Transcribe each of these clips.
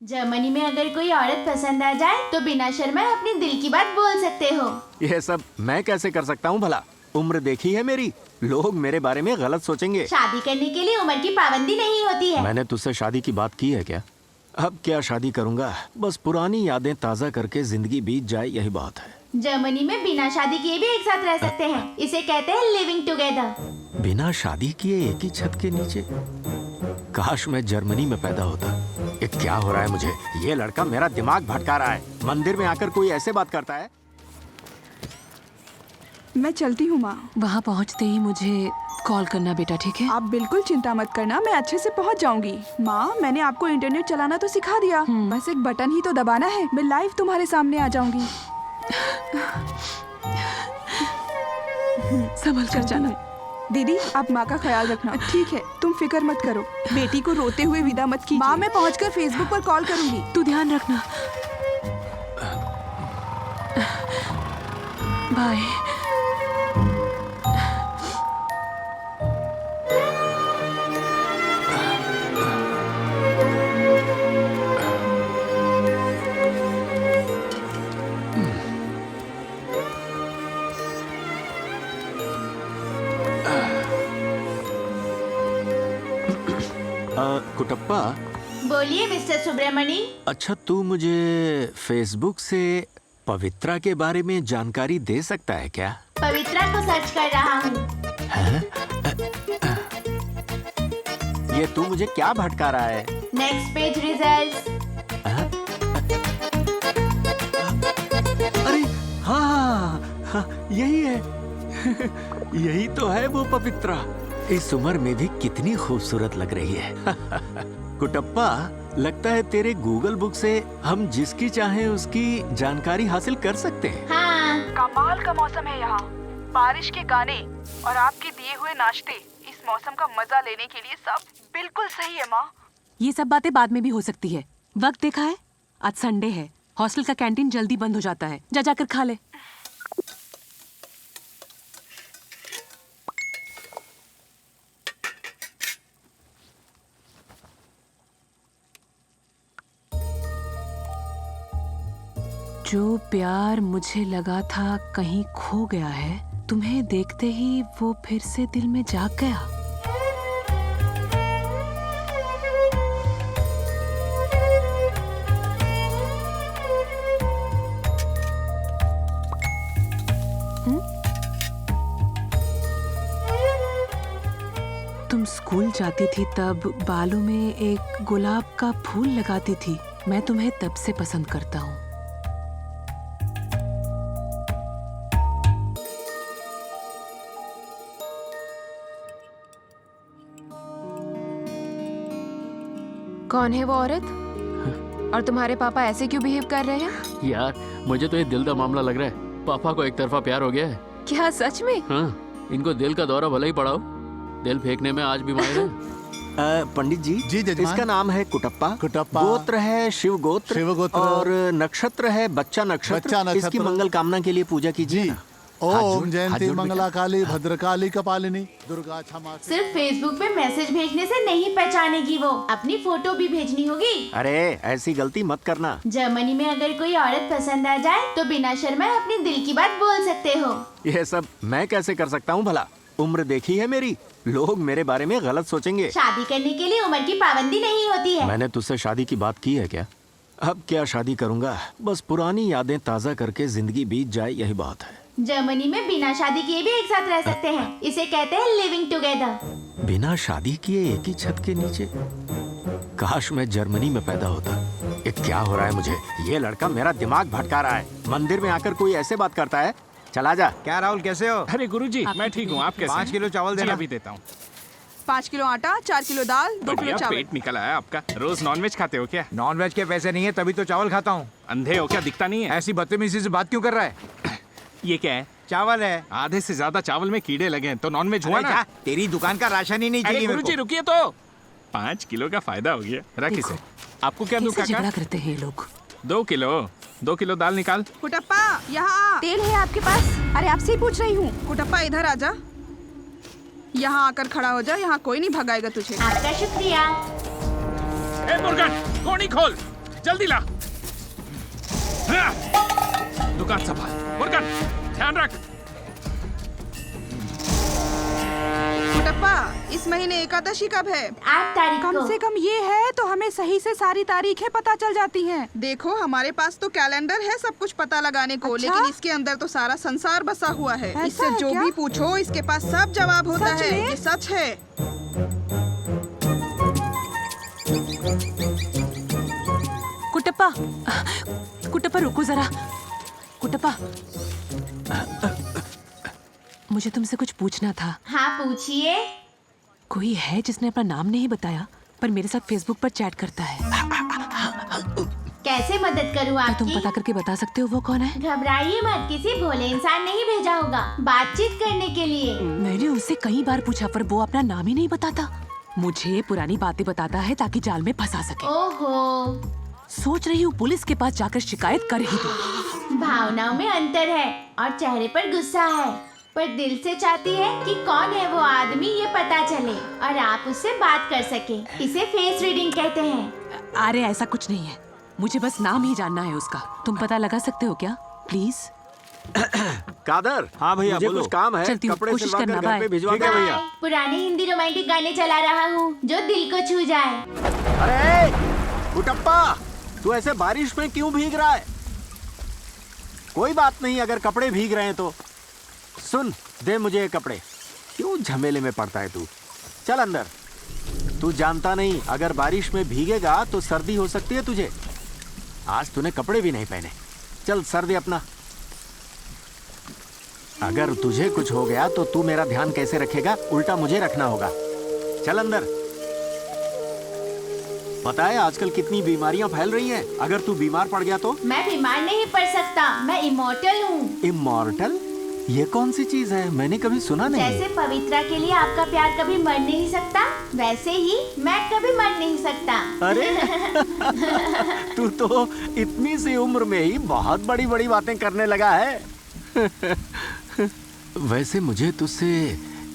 Germany में अगर कोई औरत पसंद आ जाए तो बिना शर्माए अपने दिल की बात बोल सकते हो। यह सब मैं कैसे कर सकता हूँ भला? उम्र देखी है मेरी, लोग मेरे बारे में गलत सोचेंगे। शादी करने के लिए उम्र की पाबंदी नहीं होती है। मैंने तुझसे शादी की बात की है क्या? अब क्या शादी करूँगा, बस पुरानी यादें ताज़ा करके जिंदगी बीत जाए, यही बात है। जर्मनी में बिना शादी किए भी एक साथ रह सकते हैं, इसे कहते हैं लिविंग टुगेदर। बिना शादी किए एक ही छत के नीचे? काश मैं जर्मनी में पैदा होता। ये क्या हो रहा है मुझे? ये लड़का मेरा दिमाग भटका रहा है। मंदिर में आकर कोई ऐसे बात करता है? मैं चलती हूँ माँ। वहाँ पहुँचते ही मुझे कॉल करना बेटा, ठीक है? आप बिल्कुल चिंता मत करना, मैं अच्छे से पहुँच जाऊंगी। माँ, मैंने आपको इंटरनेट चलाना तो सिखा दिया, बस एक बटन ही तो दबाना है, मैं लाइव तुम्हारे सामने आ जाऊंगी। संभल कर जाना। दीदी, आप माँ का ख्याल रखना। ठीक है, तुम फिक्र मत करो। बेटी को रोते हुए विदा मत कीजिए। माँ, मैं पहुँचकर फेसबुक पर कॉल करूंगी। तू ध्यान रखना। बाय। कुटप्पा। बोलिए मिस्टर सुब्रमणी। अच्छा, तू मुझे फेसबुक से पवित्रा के बारे में जानकारी दे सकता है क्या? पवित्रा को सर्च कर रहा हूँ। ये तू मुझे क्या भटका रहा है? Next page results. अरे हाँ, हाँ, यही है। यही तो है वो पवित्रा। इस उम्र में भी कितनी खूबसूरत लग रही है। कुटप्पा, लगता है तेरे गूगल बुक से हम जिसकी चाहें उसकी जानकारी हासिल कर सकते हैं। हाँ। कमाल का मौसम है यहाँ, बारिश के गाने और आपके दिए हुए नाश्ते। इस मौसम का मजा लेने के लिए सब बिल्कुल सही है माँ। ये सब बातें बाद में भी हो सकती है। वक्त देखा है? आज संडे है, हॉस्टल का कैंटीन जल्दी बंद हो जाता है। जा जाकर खा ले। जो प्यार मुझे लगा था कहीं खो गया है, तुम्हें देखते ही वो फिर से दिल में जाग गया। तुम स्कूल जाती थी तब बालों में एक गुलाब का फूल लगाती थी। मैं तुम्हें तब से पसंद करता हूँ। कौन है वो औरत? और तुम्हारे पापा ऐसे क्यों बिहेव कर रहे हैं? यार, मुझे तो ये दिल का मामला लग रहा है। पापा को एक तरफा प्यार हो गया है। क्या सच में? हाँ, इनको दिल का दौरा भला ही पड़ा हो, दिल फेंकने में आज भी माहिर है। पंडित जी, जजमान। इसका नाम है कुटप्पा। कुटप्पा। गोत्र है शिव गोत्र। शिव गोत्र। और नक्षत्र है बच्चा नक्षत्र। इसकी मंगल कामना के लिए पूजा कीजिए। ओम जयंती मंगला काली भद्रकाली कपालिनी दुर्गा क्षमा। सिर्फ फेसबुक पे मैसेज भेजने से नहीं पहचानेगी वो, अपनी फोटो भी भेजनी होगी। अरे ऐसी गलती मत करना। जर्मनी में अगर कोई औरत पसंद आ जाए तो बिना शर्माए अपने दिल की बात बोल सकते हो। यह सब मैं कैसे कर सकता हूँ भला? उम्र देखी है मेरी, लोग मेरे बारे में गलत सोचेंगे। शादी करने के लिए उम्र की पाबंदी नहीं होती है। मैंने तुझसे शादी की बात की है क्या? अब क्या शादी करूँगा, बस पुरानी यादें ताज़ा करके जिंदगी बीत जाए, यही बात है। जर्मनी में बिना शादी किए भी एक साथ रह सकते हैं, इसे कहते हैं लिविंग टुगेदर। बिना शादी किए एक ही छत के नीचे? काश मैं जर्मनी में पैदा होता। ये क्या हो रहा है मुझे? ये लड़का मेरा दिमाग भटका रहा है। मंदिर में आकर कोई ऐसे बात करता है? चला जा। क्या राहुल, कैसे हो? अरे गुरुजी, मैं ठीक हूँ, आप कैसे? 5 किलो चावल जी, देना। अभी देता हूँ। 5 किलो आटा, 4 किलो दाल, 2 किलो बढ़िया चावल। पेट निकल आया आपका। रोज नॉनवेज खाते हो क्या? नॉन वेज के पैसे नहीं है तभी तो चावल खाता हूँ। अंधे हो क्या, दिखता नहीं है? ऐसी बदतमीजी से बात क्यों कर रहा है? ये क्या है? चावल है। आधे से ज्यादा चावल में कीड़े लगे हैं, तो नॉनवेज हुआ अरे ना? क्या, तेरी दुकान का राशन ही नहीं अरे चाहिए मेरे गुरुजी को। रुकिए तो। 5 किलो का फायदा हो गया। रख देखो, इसे। आपको क्या दूं कैसे झगड़ा काका? करते हैं ये लोग। 2 किलो दाल निकाल। कुटप्पा, यहाँ आ। तेल है आपके पास? अरे आपसे ही पूछ रही हूँ। कुटप्पा, इधर आजा। यहाँ आकर खड़ा हो जा, यहाँ कोई नहीं भगाएगा तुझे। आपका शुक्रिया। ए मुर्गन, कोनी खोल। जल्दी ला। हाँ। दुकान संभाल, मुर्गन ध्यान रख। कुटप्पा, इस महीने एकादशी कब है? 8 तारीख को। कम से कम ये है तो हमें सही से सारी तारीखें पता चल जाती हैं। देखो हमारे पास तो कैलेंडर है सब कुछ पता लगाने को। अच्छा? लेकिन इसके अंदर तो सारा संसार बसा हुआ है। ऐसा इससे है जो क्या? भी पूछो इसके पास सब जवाब होता सच है। में? ये सच है। कुटप्पा, कुटप्पा रुको जरा। कुटप्पा, मुझे तुमसे कुछ पूछना था। हाँ पूछिए। कोई है जिसने अपना नाम नहीं बताया पर मेरे साथ फेसबुक पर चैट करता है। कैसे मदद करूँ क्या तुम आपकी? पता करके बता सकते हो वो कौन है? घबराइए मत, किसी भोले इंसान ने ही भेजा होगा बातचीत करने के लिए। मैंने उनसे कई बार पूछा पर वो अपना नाम ही नहीं बताता। मुझे पुरानी बातें बताता है ताकि जाल में फंसा सके। ओहो, सोच रही हूँ पुलिस के पास जाकर शिकायत कर ही दूं। भावनाओं में अंतर है और चेहरे पर गुस्सा है, पर दिल से चाहती है कि कौन है वो आदमी ये पता चले और आप उससे बात कर सके। इसे फेस रीडिंग कहते हैं। अरे ऐसा कुछ नहीं है, मुझे बस नाम ही जानना है उसका। तुम पता लगा सकते हो क्या प्लीज? कादर, हाँ भैया, मुझे बोलो। कुछ काम है। चलती हूँ, कपड़े कोशिश सिलवा कर करना, घर बाय। पे भिजवा ठीक है दो। भैया। पुराने हिंदी रोमांटिक गाने चला रहा हूँ जो दिल को छू जाए। अरे कुटप्पा, तू ऐसे बारिश में क्यों भीग रहा है? कोई बात नहीं अगर कपड़े भीग रहे हैं तो। सुन, दे मुझे ये कपड़े। क्यों झमेले में पड़ता है तू? चल अंदर। तू जानता नहीं अगर बारिश में भीगेगा तो सर्दी हो सकती है तुझे। आज तूने कपड़े भी नहीं पहने। चल सर दे अपना। अगर तुझे कुछ हो गया तो तू मेरा ध्यान कैसे रखेगा? उल्टा मुझे रखना होगा। चल अंदर। पता है आजकल कितनी बीमारियां फैल रही हैं। अगर तू बीमार पड़ गया तो? मैं बीमार नहीं पड़ सकता, मैं इमोर्टल हूँ। इमॉर्टल? ये कौन सी चीज है? मैंने कभी सुना नहीं। जैसे पवित्रा के लिए आपका प्यार कभी मर नहीं सकता, वैसे ही मैं कभी मर नहीं सकता। अरे तू तो इतनी सी उम्र में ही बहुत बड़ी बड़ी बातें करने लगा है। वैसे मुझे तुझसे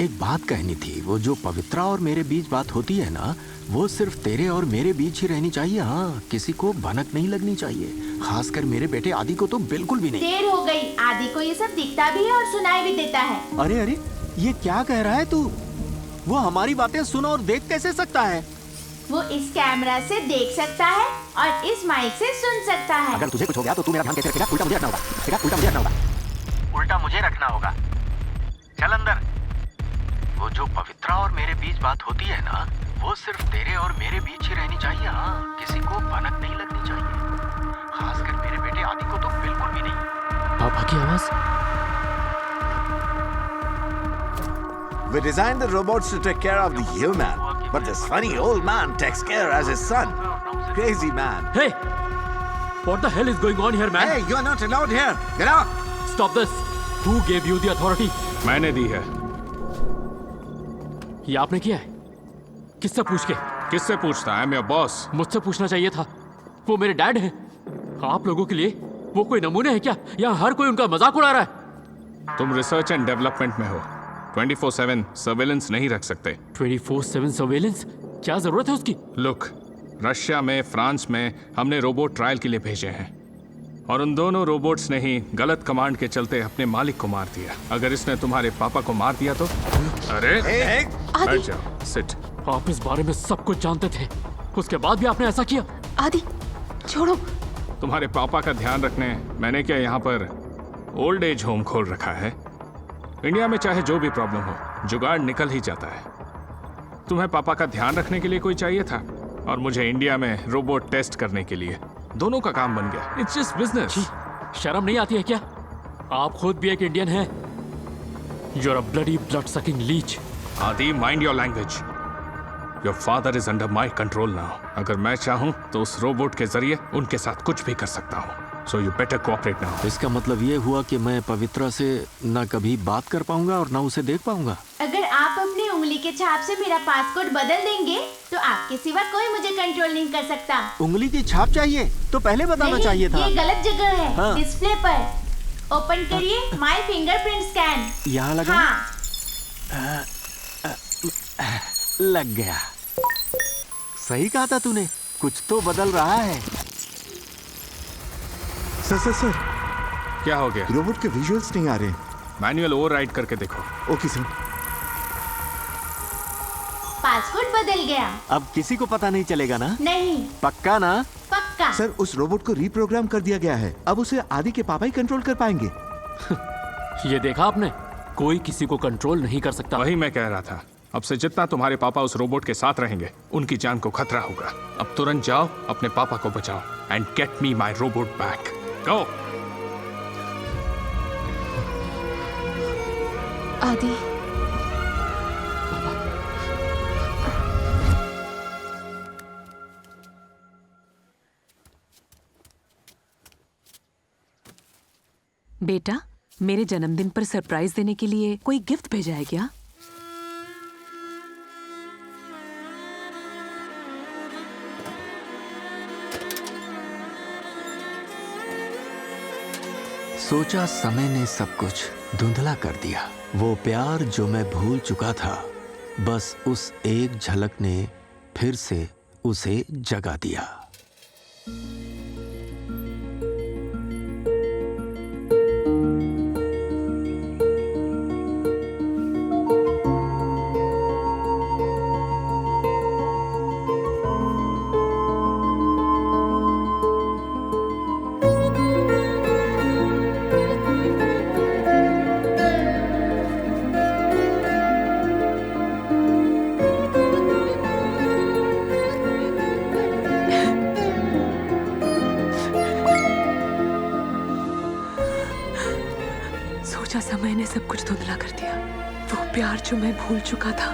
एक बात कहनी थी। वो जो पवित्रा और मेरे बीच बात होती है ना, वो सिर्फ तेरे और मेरे बीच ही रहनी चाहिए। हाँ, किसी को भनक नहीं लगनी चाहिए, खासकर मेरे बेटे आदि को तो बिल्कुल भी नहीं। देर हो गई, आदि को ये सब दिखता भी है और सुनाई भी देता है। अरे अरे, ये क्या कह रहा है तू? वो हमारी बातें सुन और देख कैसे सकता है? वो इस कैमरा से देख सकता है और इस माइक से सुन सकता है। अगर तुझे कुछ हो गया तो तू मेरा ध्यान कैसे रखेगा? उल्टा मुझे रखना होगा। उल्टा मुझे रखना होगा। उल्टा मुझे रखना होगा। चल अंदर। वो जो पवित्रा और मेरे बीच बात होती है ना, वो सिर्फ तेरे और मेरे बीच ही रहनी चाहिए। हाँ, किसी को भनक नहीं लगनी चाहिए, खासकर मेरे बेटे आदि को तो बिल्कुल भी नहीं। पापा की आवाज। We designed the robots to take care of the human, but this funny old man takes care as his son. Crazy man. Hey, what the hell is going on here, man? Hey, you are not allowed here. Get out. Stop this. Who gave you the authority? मैंने दी है। ये आपने किया है? किससे पूछ के? किससे पूछता है? मैं बॉस। मुझसे पूछना चाहिए था। वो मेरे डैड हैं। आप लोगों के लिए वो कोई नमूने है क्या, या हर कोई उनका मजाक उड़ा रहा है? तुम रिसर्च एंड डेवलपमेंट में हो, 24/7 सर्वेलेंस नहीं रख सकते। 24/7 सर्वेलेंस? क्या जरूरत है उसकी? लुक, रशिया में, फ्रांस में हमने रोबोट ट्रायल के लिए भेजे हैं और उन दोनों रोबोट्स ने ही गलत कमांड के चलते अपने मालिक को मार दिया। अगर इसने तुम्हारे पापा को मार दिया तो? अरे बैठ जाओ, सिट। आप इस बारे में सब कुछ जानते थे, उसके बाद भी आपने ऐसा किया? आदि छोड़ो। तुम्हारे पापा का ध्यान रखने मैंने क्या यहाँ पर ओल्ड एज होम खोल रखा है? इंडिया में चाहे जो भी प्रॉब्लम हो, जुगाड़ निकल ही जाता है। तुम्हें पापा का ध्यान रखने के लिए कोई चाहिए था और मुझे इंडिया में रोबोट टेस्ट करने के लिए। दोनों का काम बन गया। It's just business. शर्म नहीं आती है क्या? आप खुद भी एक इंडियन हैं। You're a bloody blood-sucking leech. आदि, mind your language. Your father is under my control now. अगर मैं चाहूँ तो उस रोबोट के जरिए उनके साथ कुछ भी कर सकता हूँ। So you better cooperate now. इसका मतलब ये हुआ कि मैं पवित्रा से ना कभी बात कर पाऊंगा और ना उसे देख पाऊंगा। अगर आप अपनी उंगली के छाप से मेरा पासपोर्ट बदल देंगे तो आपके सिवा कोई मुझे कंट्रोल नहीं कर सकता। उंगली की छाप चाहिए तो पहले बताना नहीं, चाहिए था। ये गलत जगह है। हाँ। डिस्प्ले पर ओपन करिए माय फिंगरप्रिंट स्कैन। यहाँ लगा? हाँ। लग गया। सही कहा था तूने, कुछ तो बदल रहा है। सर क्या हो गया? रोबोट के विजुअल्स नहीं आ रहे। मैनुअल ओवरराइड करके देखो। Okay sir. पासवर्ड बदल गया। अब किसी को पता नहीं चलेगा ना? नहीं। पक्का ना? पक्का। सर उस रोबोट को रीप्रोग्राम कर दिया गया है, अब उसे आदि के पापा ही कंट्रोल कर पाएंगे। ये देखा आपने, कोई किसी को कंट्रोल नहीं कर सकता। वही मैं कह रहा था, अब से जितना तुम्हारे पापा उस रोबोट के साथ रहेंगे उनकी जान को खतरा होगा। अब तुरंत जाओ, अपने पापा को बचाओ and get me my robot back. Go. Adi, बेटा, मेरे जन्मदिन पर सरप्राइज देने के लिए कोई गिफ्ट भेजा है क्या? सोचा समय ने सब कुछ धुंधला कर दिया। वो प्यार जो मैं भूल चुका था, बस उस एक झलक ने फिर से उसे जगा दिया। सोचा समय ने सब कुछ धुंधला कर दिया। वो प्यार जो मैं भूल चुका था,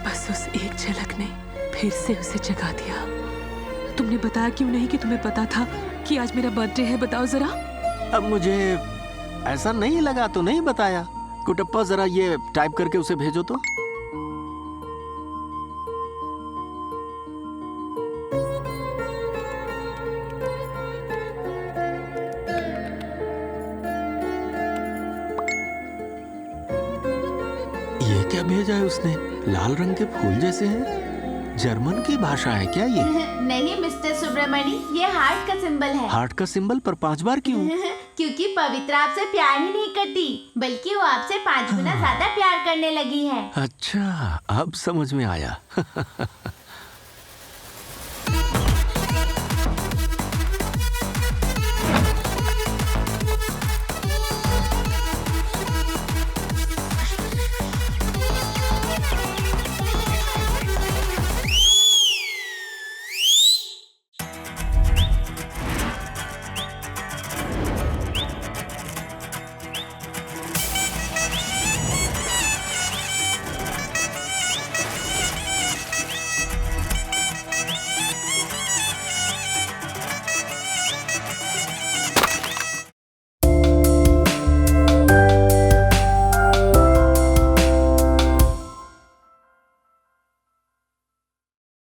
बस उस एक झलक ने फिर से उसे जगा दिया। तुमने बताया क्यों नहीं कि तुम्हें पता था कि आज मेरा बर्थडे है? बताओ जरा। अब मुझे ऐसा नहीं लगा तो नहीं बताया। कुटप्पा, जरा ये टाइप करके उसे भेजो तो। ये क्या भेजा है उसने? लाल रंग के फूल जैसे हैं। जर्मन की भाषा है क्या ये? नहीं मिस्टर सुब्रमणि, ये हार्ट का सिंबल है। हार्ट का सिंबल पर 5 बार क्यों? क्योंकि पवित्रा आपसे प्यार ही नहीं करती, बल्कि वो आपसे 5 गुना ज्यादा प्यार करने लगी है। अच्छा, अब समझ में आया।